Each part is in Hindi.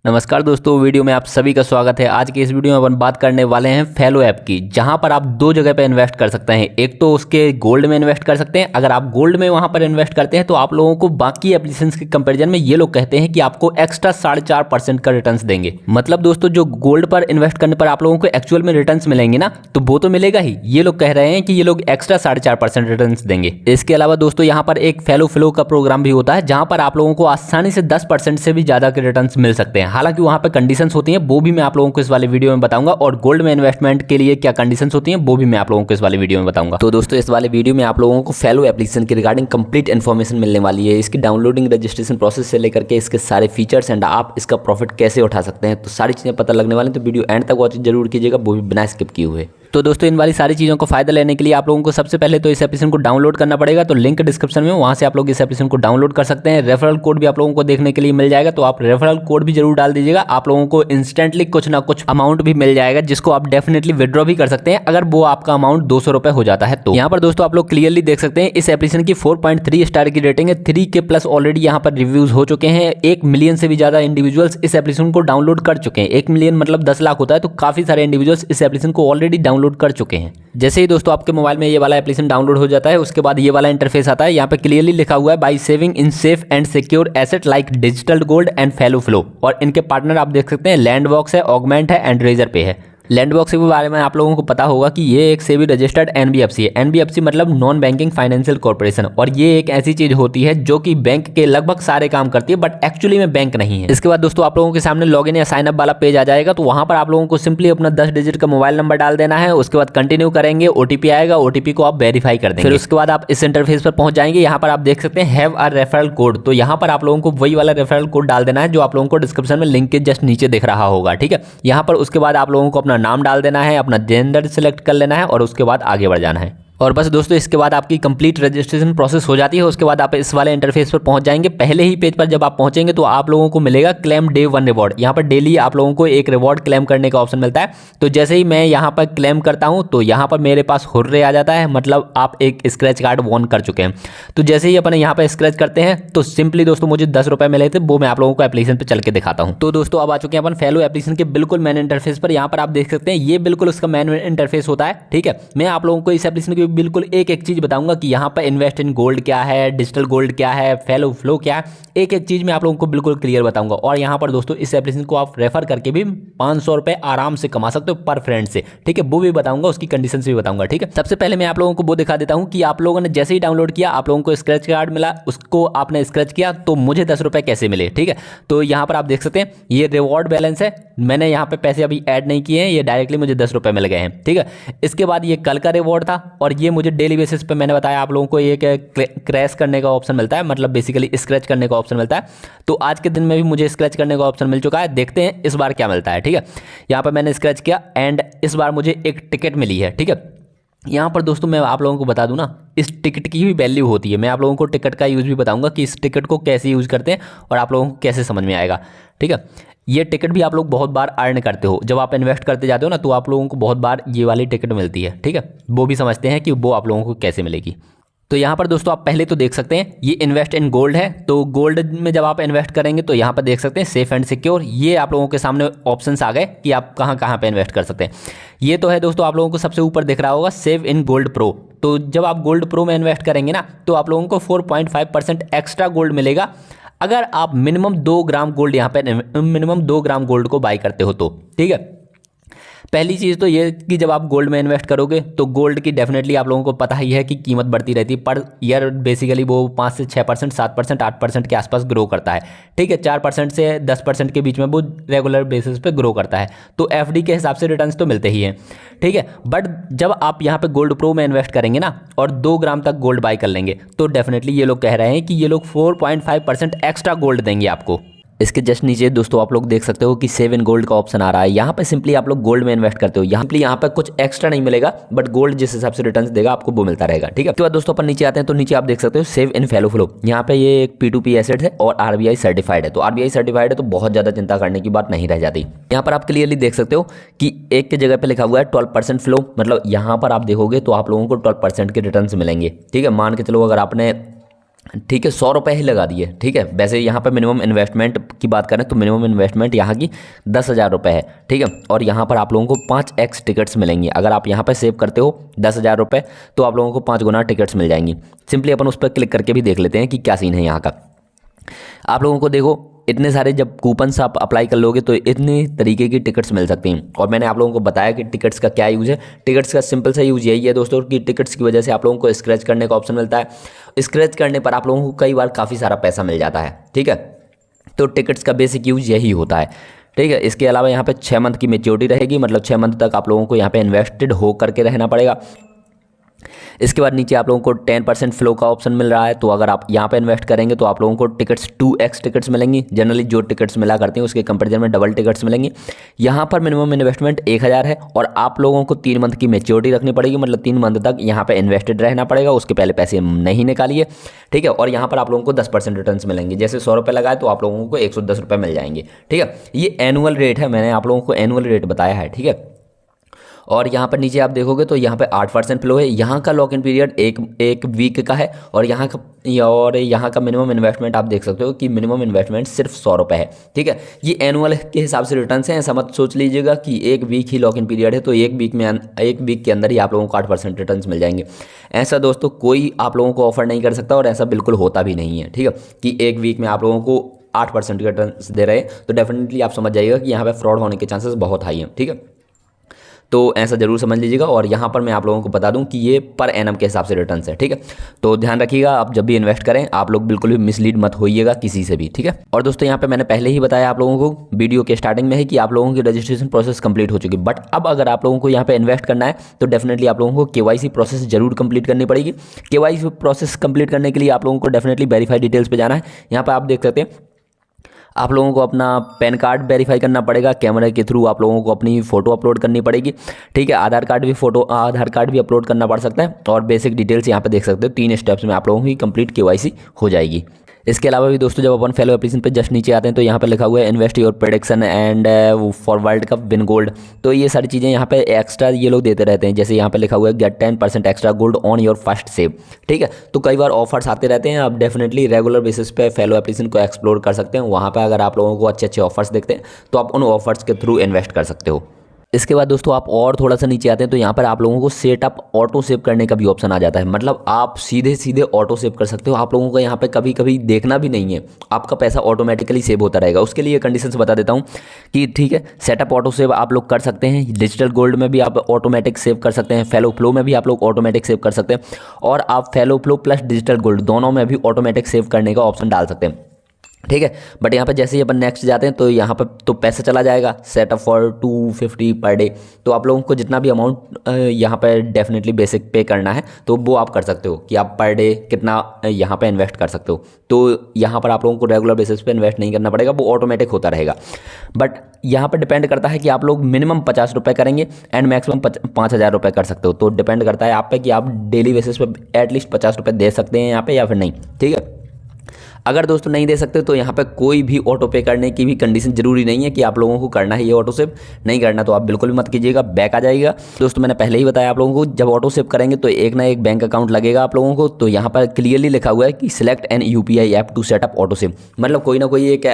नमस्कार दोस्तों, वीडियो में आप सभी का स्वागत है। आज की इस वीडियो में अपन बात करने वाले हैं फैलो ऐप की, जहां पर आप दो जगह पे इन्वेस्ट कर सकते हैं। एक तो उसके गोल्ड में इन्वेस्ट कर सकते हैं। अगर आप गोल्ड में वहां पर इन्वेस्ट करते हैं तो आप लोगों को बाकी एप्लीकेशंस के कंपैरिजन में ये लोग कहते हैं कि आपको एक्स्ट्रा 4.5% का रिटर्न्स देंगे। मतलब दोस्तों, जो गोल्ड पर इन्वेस्ट करने पर आप लोगों को एक्चुअल में रिटर्न्स मिलेंगे ना, तो वो तो मिलेगा ही। ये लोग कह रहे हैं कि ये लोग एक्स्ट्रा 4.5% रिटर्न्स देंगे। इसके अलावा दोस्तों, यहाँ पर एक फैलो फ्लो का प्रोग्राम भी होता है, जहां पर आप लोगों को आसानी से 10% से भी ज्यादा के रिटर्न्स मिल सकते हैं। हालांकि वहां पर कंडीशंस होती हैं, वो भी मैं आप लोगों को इस वाले वीडियो में बताऊंगा। और गोल्ड में इन्वेस्टमेंट के लिए क्या कंडीशंस होती हैं वो भी मैं आप लोगों को इस वाले वीडियो में बताऊंगा। तो दोस्तों, इस वाले वीडियो में आप लोगों को फैलो एप्लीकेशन के रिगार्डिंग कंप्लीट इन्फॉर्मेशन मिलने वाली है। इसकी डाउनलोडिंग, रजिस्ट्रेशन प्रोसेस से लेकर के इसके सारे फीचर्स एंड आप इसका प्रॉफिट कैसे उठा सकते हैं, तो सारी चीज़ें पता लगने वाली हैं। तो वीडियो एंड तक वॉच जरूर कीजिएगा, वो भी बिना स्किप किए हुए। तो दोस्तों, इन वाली सारी चीज़ों को फायदा लेने के लिए आप लोगों को सबसे पहले तो इस एप्लीकेशन को डाउनलोड करना पड़ेगा। तो लिंक डिस्क्रिप्शन में, वहाँ से आप लोग इस एप्लीकेशन को डाउनलोड कर सकते हैं। रेफरल कोड भी आप लोगों को देखने के लिए मिल जाएगा, तो आप रेफरल कोड भी जरूर डाल दीजिएगा। आप लोगों को इंस्टेंटली कुछ ना कुछ अमाउंट भी मिल जाएगा, जिसको आप डेफिनेटली विड्रॉ भी कर सकते हैं अगर वो आपका अमाउंट 200 रुपये हो जाता है। तो यहाँ पर दोस्तों आप लोग क्लियरली देख सकते हैं, इस एप्लीकेशन की 4.3 स्टार की रेटिंग है। 3K प्लस ऑलरेडी यहाँ पर रिव्यूज हो चुके हैं। 1 मिलियन से भी ज़्यादा इंडिविजुअल्स इस एप्लीकेशन को डाउनलोड कर चुके हैं। 1 मिलियन मतलब 10 लाख होता है, तो काफ़ी सारे इंडिविजुअल्स इस एप्लीकेशन को ऑलरेडी डाउनलोड कर चुके हैं। जैसे ही दोस्तों आपके मोबाइल में ये वाला एप्लीकेशन डाउनलोड हो जाता है, उसके बाद ये वाला इंटरफेस आता है। यहाँ पे क्लियरली लिखा हुआ है, by saving in safe and secure asset like digital gold and fellow flow. और इनके पार्टनर आप देख सकते हैं, लैंडबॉक्स है, ऑगमेंट है एंड रेजर पे है। लैंडबॉक्स के बारे में आप लोगों को पता होगा कि ये एक सेबी रजिस्टर्ड एनबीएफसी है। एनबीएफसी मतलब नॉन बैंकिंग फाइनेंशियल कॉर्पोरेशन, और ये एक ऐसी चीज होती है जो कि बैंक के लगभग सारे काम करती है, बट एक्चुअली में बैंक नहीं है। इसके बाद दोस्तों आप लोगों के सामने लॉगिन या साइन अप वाला पेज आ जाएगा। तो वहां पर आप लोगों को सिंपली अपना 10 डिजिट का मोबाइल नंबर डाल देना है। उसके बाद कंटिन्यू करेंगे, ओटीपी आएगा, ओटीपी को आप वेरीफाई कर देंगे। फिर उसके बाद आप इस इंटरफेस पर पहुंच जाएंगे। यहाँ पर आप देख सकते हैं, हैव अ रेफरल कोड। तो यहाँ पर आप लोगों को वही वाला रेफरल कोड डाल देना है जो आप लोगों को डिस्क्रिप्शन में लिंक के जस्ट नीचे दिख रहा होगा। ठीक है, यहाँ पर उसके बाद आप लोगों को अपना नाम डाल देना है, अपना जेंडर सिलेक्ट कर लेना है और उसके बाद आगे बढ़ जाना है। और बस दोस्तों, इसके बाद आपकी कंप्लीट रजिस्ट्रेशन प्रोसेस हो जाती है। उसके बाद आप इस वाले इंटरफेस पर पहुंच जाएंगे। पहले ही पेज पर जब आप पहुंचेंगे तो आप लोगों को मिलेगा क्लेम डे 1 रिवॉर्ड। यहाँ पर डेली आप लोगों को एक रिवॉर्ड क्लेम करने का ऑप्शन मिलता है। तो जैसे ही मैं यहाँ पर क्लेम करता हूँ तो यहाँ पर मेरे पास हुर्रे आ जाता है, मतलब आप एक स्क्रैच कार्ड वॉन कर चुके हैं। तो जैसे ही अपन यहाँ पर स्क्रैच करते हैं तो सिंपली दोस्तों मुझे 10 रुपये मिले थे, वो मैं आप लोगों को एप्लीकेशन पर चल के दिखाता हूँ। तो दोस्तों अब आ चुके हैं अपन फैलो एप्लीकेशन के बिल्कुल मेन इंटरफेस पर। यहाँ पर आप देख सकते हैं, ये बिल्कुल उसका मेन इंटरफेस होता है। ठीक है, मैं आप लोगों को इस एप्लीकेशन की बिल्कुल एक चीज बताऊंगा कि यहाँ पर इन्वेस्ट इन गोल्ड क्या है, डिजिटल गोल्ड क्या है, फैलो फ्लो क्या है। एक चीज मैं आप लोगों को बिल्कुल क्लियर बताऊंगा। और यहाँ पर दोस्तों इस एप्लीकेशन को आप रेफर करके भी 500 रुपए आराम से कमा सकते हो पर फ्रेंड से। ठीक है, वो भी बताऊंगा, उसकी कंडीशन भी बताऊंगा। ठीक है, सबसे पहले मैं आप लोगों को वो दिखा देता हूँ कि आप लोगों ने जैसे ही डाउनलोड किया, आप लोगों को स्क्रैच कार्ड मिला, उसको आपने स्क्रैच किया तो मुझे 10 रुपए कैसे मिले। ठीक है, तो यहाँ पर आप देख सकते हैं, ये रिवॉर्ड बैलेंस है। मैंने यहाँ पे पैसे अभी ऐड नहीं किए हैं, ये डायरेक्टली मुझे 10 रुपए मिल गए हैं। ठीक है, इसके बाद ये कल का रिवॉर्ड था, और ये मुझे डेली बेसिस पे मैंने बताया आप लोगों को ये क्रैश करने का ऑप्शन मिलता है, मतलब बेसिकली स्क्रैच करने का ऑप्शन मिलता है। तो आज के दिन में भी मुझे स्क्रैच करने का ऑप्शन मिल चुका है। देखते हैं इस बार क्या मिलता है। ठीक है, यहाँ पर मैंने स्क्रैच किया एंड इस बार मुझे एक टिकट मिली है। ठीक है, यहाँ पर दोस्तों मैं आप लोगों को बता दूं ना, इस टिकट की भी वैल्यू होती है। मैं आप लोगों को टिकट का यूज़ भी बताऊंगा कि इस टिकट को कैसे यूज़ करते हैं और आप लोगों को कैसे समझ में आएगा। ठीक है, ये टिकट भी आप लोग बहुत बार अर्न करते हो। जब आप इन्वेस्ट करते जाते हो ना, तो आप लोगों को बहुत बार ये वाली टिकट मिलती है। ठीक है, वो भी समझते हैं कि वो आप लोगों को कैसे मिलेगी। तो यहाँ पर दोस्तों आप पहले तो देख सकते हैं, ये इन्वेस्ट इन गोल्ड है। तो गोल्ड में जब आप इन्वेस्ट करेंगे तो यहाँ पर देख सकते हैं सेफ एंड सिक्योर। ये आप लोगों के सामने ऑप्शंस आ गए कि आप कहाँ कहाँ पे इन्वेस्ट कर सकते हैं। ये तो है दोस्तों, आप लोगों को सबसे ऊपर दिख रहा होगा सेव इन गोल्ड प्रो। तो जब आप गोल्ड प्रो में इन्वेस्ट करेंगे ना, तो आप लोगों को 4.5% एक्स्ट्रा गोल्ड मिलेगा अगर आप मिनिमम 2 ग्राम गोल्ड यहाँ पे मिनिमम 2 ग्राम गोल्ड को बाई करते हो तो। ठीक है, पहली चीज़ तो ये कि जब आप गोल्ड में इन्वेस्ट करोगे तो गोल्ड की डेफिनेटली आप लोगों को पता ही है कि कीमत बढ़ती रहती है पर ईयर। बेसिकली वो 5 से 6%, 7%, 8% के आसपास ग्रो करता है। ठीक है, 4% से 10% के बीच में वो रेगुलर बेसिस पे ग्रो करता है। तो एफडी के हिसाब से रिटर्न्स तो मिलते ही हैं। ठीक है, बट जब आप यहाँ पे गोल्ड प्रो में इन्वेस्ट करेंगे ना और 2 ग्राम तक गोल्ड बाई कर लेंगे, तो डेफिनेटली ये लोग कह रहे हैं कि ये लोग 4.5% एक्स्ट्रा गोल्ड देंगे आपको। इसके जस्ट नीचे दोस्तों आप लोग देख सकते हो कि सेव इन गोल्ड का ऑप्शन आ रहा है। यहाँ पे सिंपली आप लोग गोल्ड में इन्वेस्ट करते हो, यहाँ पे कुछ एक्स्ट्रा नहीं मिलेगा, बट गोल्ड जिस हिसाब से रिटर्न्स देगा आपको वो मिलता रहेगा। ठीक है, उसके बाद दोस्तों अपन नीचे आते हैं तो नीचे आप देख सकते हो सेव इन फैलो फ्लो। यहाँ पे ये एक P2P एसेट है और RBI सर्टिफाइड है। तो RBI सर्टिफाइड है तो बहुत ज्यादा चिंता करने की बात नहीं रह जाती। यहाँ पर आप क्लियरली देख सकते हो कि एक की जगह पे लिखा हुआ है 12% फ्लो, मतलब यहाँ पर आप देखोगे तो आप लोगों को 12% के रिटर्न्स मिलेंगे। ठीक है, मान के चलो अगर आपने ठीक है, 100 रुपये ही लगा दिए। ठीक है, वैसे यहाँ पे मिनिमम इन्वेस्टमेंट की बात करें तो मिनिमम इन्वेस्टमेंट यहाँ की 10,000 रुपये है। ठीक है, और यहाँ पर आप लोगों को 5x टिकट्स मिलेंगी। अगर आप यहाँ पे सेव करते हो 10,000 रुपये तो आप लोगों को 5 गुना टिकट्स मिल जाएंगी। सिंपली अपन उस पर क्लिक करके भी देख लेते हैं कि क्या सीन है यहाँ का। आप लोगों को देखो इतने सारे जब कूपन्स आप अप्लाई कर लोगे तो इतने तरीके की टिकट्स मिल सकती हैं। और मैंने आप लोगों को बताया कि टिकट्स का क्या यूज़ है। टिकट्स का सिंपल सा यूज़ यही है दोस्तों कि टिकट्स की वजह से आप लोगों को स्क्रैच करने का ऑप्शन मिलता है। स्क्रैच करने पर आप लोगों को कई बार काफ़ी सारा पैसा मिल जाता है। ठीक है, तो टिकट्स का बेसिक यूज़ यही होता है। ठीक है, इसके अलावा यहाँ पे 6 मंथ की मेच्योरिटी रहेगी, मतलब 6 मंथ तक आप लोगों को यहाँ पे इन्वेस्टेड हो करके रहना पड़ेगा। इसके बाद नीचे आप लोगों को 10% फ्लो का ऑप्शन मिल रहा है। तो अगर आप यहाँ पे इन्वेस्ट करेंगे तो आप लोगों को टिकट्स 2x टिकट्स मिलेंगी। जनरली जो टिकट्स मिला करती हैं उसके कंपेरिजन में डबल टिकट्स मिलेंगी। यहाँ पर मिनिमम इन्वेस्टमेंट 1,000 है और आप लोगों को 3 मंथ की मेच्योरिटी रखनी पड़ेगी, मतलब 3 मंथ तक यहाँ पे इन्वेस्टेड रहना पड़ेगा, उसके पहले पैसे नहीं निकालिए। ठीक है, और यहाँ पर आप लोगों को 10% रिटर्न मिलेंगे। जैसे 100 रुपये लगाए तो आप लोगों को 110 रुपये मिल जाएंगे। ठीक है, ये एनुअल रेट है, मैंने आप लोगों को एनुअल रेट बताया है। ठीक है, और यहाँ पर नीचे आप देखोगे तो यहाँ पे 8% फ्लो है। यहाँ का लॉक इन पीरियड एक वीक का है और यहाँ का मिनिमम इन्वेस्टमेंट आप देख सकते हो कि मिनिमम इन्वेस्टमेंट सिर्फ 100 रुपये है। ठीक है, ये एनुअल के हिसाब से रिटर्न्स हैं। ऐसा मत सोच लीजिएगा कि एक वीक ही लॉक इन पीरियड है तो एक वीक के अंदर ही आप लोगों को 8% रिटर्न्स मिल जाएंगे। ऐसा दोस्तों कोई आप लोगों को ऑफर नहीं कर सकता और ऐसा बिल्कुल होता भी नहीं है। ठीक है, कि एक वीक में आप लोगों को 8% रिटर्न्स दे रहे हैं तो डेफिनेटली आप समझ जाइएगा कि यहाँ पे फ्रॉड होने के चांसेस बहुत हाई हैं। ठीक है, तो ऐसा जरूर समझ लीजिएगा। और यहाँ पर मैं आप लोगों को बता दूं कि ये पर एनम के हिसाब से रिटर्न्स है। ठीक है, तो ध्यान रखिएगा आप जब भी इन्वेस्ट करें आप लोग बिल्कुल भी मिसलीड मत होइएगा किसी से भी। ठीक है, और दोस्तों यहाँ पे मैंने पहले ही बताया आप लोगों को वीडियो के स्टार्टिंग में है कि आप लोगों की रजिस्ट्रेशन प्रोसेस कंप्लीट हो चुकी है। बट अब अगर आप लोगों को यहाँ पे इन्वेस्ट करना है तो डेफिनेटली आप लोगों को KYC प्रोसेस जरूर कंप्लीट करनी पड़ेगी। KYC प्रोसेस कंप्लीट करने के लिए आप लोगों को डेफिनेटली वेरीफाई डिटेल्स पे जाना है। यहाँ पर आप देख सकते हैं आप लोगों को अपना पैन कार्ड वेरीफाई करना पड़ेगा। कैमरे के थ्रू आप लोगों को अपनी फ़ोटो अपलोड करनी पड़ेगी। ठीक है, आधार कार्ड भी अपलोड करना पड़ सकता है। और बेसिक डिटेल्स यहाँ पे देख सकते हो 3 स्टेप्स में आप लोगों की कंप्लीट KYC हो जाएगी। इसके अलावा भी दोस्तों जब अपन फेलो एप्लीकेशन पे जस्ट नीचे आते हैं तो यहाँ पे लिखा हुआ है invest your prediction and for world cup win gold. तो ये सारी चीज़ें यहाँ पे एक्स्ट्रा ये लोग देते रहते हैं। जैसे यहाँ पे लिखा हुआ है get 10% extra gold on your first save. ठीक है, तो कई बार ऑफर्स आते रहते हैं। आप डेफिनेटली रेगुलर बेसिस पे फेलो एप्लीकेशन को एक्सप्लोर कर सकते हैं। वहाँ पर अगर आप लोगों को अच्छे ऑफर्स देखते हैं तो आप उन ऑफर्स के थ्रू इन्वेस्ट कर सकते हो। इसके बाद दोस्तों आप और थोड़ा सा नीचे आते हैं तो यहाँ पर आप लोगों को सेटअप ऑटो सेव करने का भी ऑप्शन आ जाता है। मतलब आप सीधे ऑटो सेव कर सकते हो। आप लोगों को यहाँ पे कभी कभी देखना भी नहीं है, आपका पैसा ऑटोमेटिकली सेव होता रहेगा। उसके लिए कंडीशंस बता देता हूँ कि ठीक है, सेटअप ऑटो सेव आप लोग कर सकते हैं। डिजिटल गोल्ड में भी आप ऑटोमेटिक सेव कर सकते हैं। फेलो फ्लो में भी आप लोग ऑटोमेटिक सेव कर सकते हैं। और आप fellow flow plus digital gold दोनों में भी ऑटोमेटिक सेव करने का ऑप्शन डाल सकते हैं। ठीक है, बट यहाँ पे जैसे ही अपन नेक्स्ट जाते हैं तो यहाँ पर तो पैसा चला जाएगा सेटअप फॉर 250 पर डे। तो आप लोगों को जितना भी अमाउंट यहाँ पे डेफिनेटली बेसिक पे करना है तो वो आप कर सकते हो कि आप पर डे कितना यहाँ पे इन्वेस्ट कर सकते हो। तो यहाँ पर आप लोगों को रेगुलर बेसिस पे इन्वेस्ट नहीं करना पड़ेगा, वो ऑटोमेटिक होता रहेगा। बट यहाँ पर डिपेंड करता है कि आप लोग मिनिमम 50 रुपये करेंगे एंड मैक्सिमम 5,000 रुपये कर सकते हो। तो डिपेंड करता है आप पे कि आप डेली बेसिस पे एटलीस्ट 50 रुपये दे सकते हैं यहाँ पे या फिर नहीं। ठीक है, अगर दोस्तों नहीं दे सकते तो यहाँ पे कोई भी ऑटो पे करने की भी कंडीशन जरूरी नहीं है कि आप लोगों को करना है ये ऑटो सेव। नहीं करना तो आप बिल्कुल भी मत कीजिएगा, बैक आ जाएगा। दोस्तों मैंने पहले ही बताया आप लोगों को जब ऑटो सेव करेंगे तो एक ना एक बैंक अकाउंट लगेगा आप लोगों को। तो यहाँ पर क्लियरली लिखा हुआ है कि select an UPI app to set up auto save. मतलब कोई ना कोई एक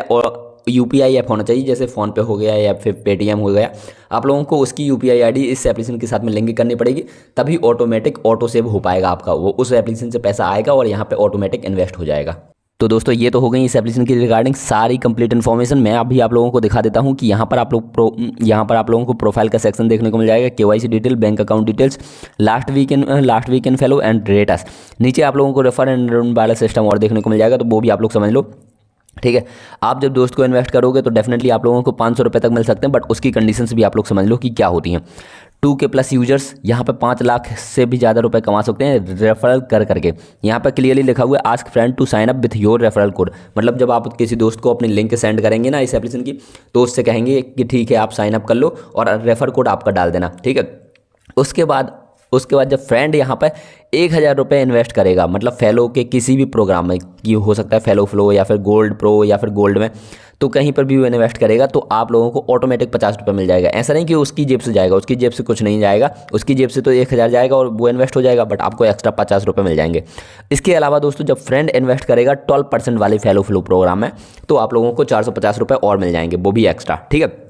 UPI ऐप होना चाहिए, जैसे फ़ोन पे हो गया या फिर पेटीएम हो गया। आप लोगों को उसकी UPI ID इस एप्लीकेशन के साथ में लिंक करनी पड़ेगी, तभी ऑटोमेटिक ऑटो सेव हो पाएगा आपका। वो उस एप्लीकेशन से पैसा आएगा और यहाँ पे ऑटोमेटिक इन्वेस्ट हो जाएगा। तो दोस्तों ये तो हो गई इस एप्लीकेशन की रिगार्डिंग सारी कंप्लीट इन्फॉर्मेशन। मैं अभी आप लोगों को दिखा देता हूँ कि यहाँ पर आप लोगों को प्रोफाइल का सेक्शन देखने को मिल जाएगा। KYC detail, bank account details, last week in fellow and rates. नीचे आप लोगों को रेफर एंड वाला सिस्टम और देखने को मिल जाएगा, तो वो भी आप लोग समझ लो। ठीक है, आप जब दोस्त को इन्वेस्ट करोगे तो डेफिनेटली आप लोगों को 500 रुपये तक मिल सकते हैं। बट उसकी कंडीशंस भी आप लोग समझ लो कि क्या होती हैं। 2K+ यूजर्स यहाँ पे 5 लाख से भी ज़्यादा रुपए कमा सकते हैं रेफरल करके। यहाँ पे क्लियरली लिखा हुआ है ask friend to sign up with your referral code. मतलब जब आप किसी दोस्त को अपनी लिंक सेंड करेंगे ना इस एप्लीकेशन की, तो उससे कहेंगे कि ठीक है आप साइन अप कर लो और रेफर कोड आपका डाल देना। ठीक है, उसके बाद उसके बाद जब फ्रेंड यहाँ पर 1000 रुपये इन्वेस्ट करेगा, मतलब फेलो के किसी भी प्रोग्राम में, की हो सकता है फेलो फ्लो या फिर गोल्ड प्रो या फिर गोल्ड में, तो कहीं पर भी वो इन्वेस्ट करेगा तो आप लोगों को ऑटोमेटिक 50 रुपये मिल जाएगा। ऐसा नहीं कि उसकी जेब से जाएगा, उसकी जेब से कुछ नहीं जाएगा, उसकी जेब से तो 1000 जाएगा और वो इन्वेस्ट हो जाएगा, बट आपको एक्स्ट्रा 50 रुपये मिल जाएंगे। इसके अलावा दोस्तों जब फ्रेंड इन्वेस्ट करेगा 12% वाले फेलो फ्लो प्रोग्राम में, तो आप लोगों को 450 रुपये और मिल जाएंगे, वो भी एक्स्ट्रा, ठीक है।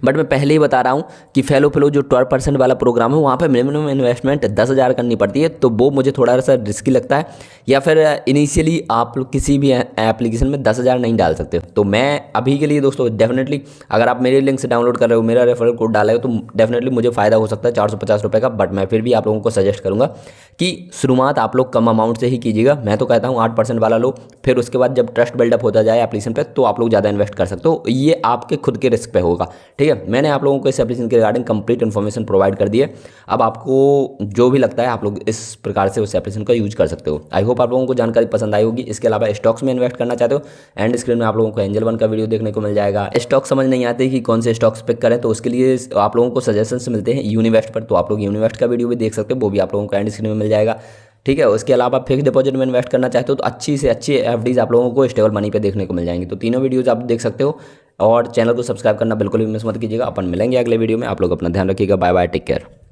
बट मैं पहले ही बता रहा हूँ कि फेलो फ्लो जो 12% वाला प्रोग्राम है वहाँ पे मिनिमम इन्वेस्टमेंट 10,000 करनी पड़ती है, तो वो मुझे थोड़ा सा रिस्की लगता है। या फिर इनिशियली आप लोग किसी भी एप्लीकेशन में 10,000 नहीं डाल सकते। तो मैं अभी के लिए दोस्तों डेफिनेटली, अगर आप मेरे लिंक से डाउनलोड कर रहे हो, मेरा रेफरल कोड डाले हो, तो डेफिनेटली मुझे फ़ायदा हो सकता है 450 रुपये का। बट मैं फिर भी आप लोगों को सजेस्ट करूँगा कि शुरुआत आप लोग कम अमाउंट से ही कीजिएगा। मैं तो कहता हूँ 8% वाला लो, फिर उसके बाद जब ट्रस्ट बिल्डअप होता जाए एप्लीकेशन पे तो आप लोग ज़्यादा इन्वेस्ट कर सकते हो। ये आपके खुद के रिस्क पे होगा, ठीक है। मैंने आप लोगों को इस एप्लीकेशन के रिगार्डिंग कंप्लीट इन्फॉर्मेशन प्रोवाइड कर दी है। अब आपको जो भी लगता है आप लोग इस प्रकार से उस एप्लीकेशन का यूज कर सकते हो। आई होप आप लोगों को जानकारी पसंद आई होगी। इसके अलावा स्टॉक्स में इन्वेस्ट करना चाहते हो, एंड स्क्रीन में आप लोगों को एंजल वन का वीडियो देखने को मिल जाएगा। स्टॉक समझ नहीं आते कि कौन से स्टॉक्स पिक करें, तो उसके लिए आप लोगों को सजेशंस मिलते हैं यूनिवेस्ट पर, तो आप लोग यूनिवेस्ट का वीडियो भी देख सकते हो, वो भी आप लोगों को एंड स्क्रीन में मिल जाएगा, ठीक है। उसके अलावा फिक्स डिपॉजिट में इन्वेस्ट करना चाहते हो तो अच्छी से अच्छी एफडीज आप लोगों को स्टेबल मनी पे देखने को मिल जाएंगी। तो तीनों वीडियोज आप देख सकते हो, और चैनल को सब्सक्राइब करना बिल्कुल भी मिस मत कीजिएगा। अपन मिलेंगे अगले वीडियो में, आप लोग अपना ध्यान रखिएगा। Bye bye, take care.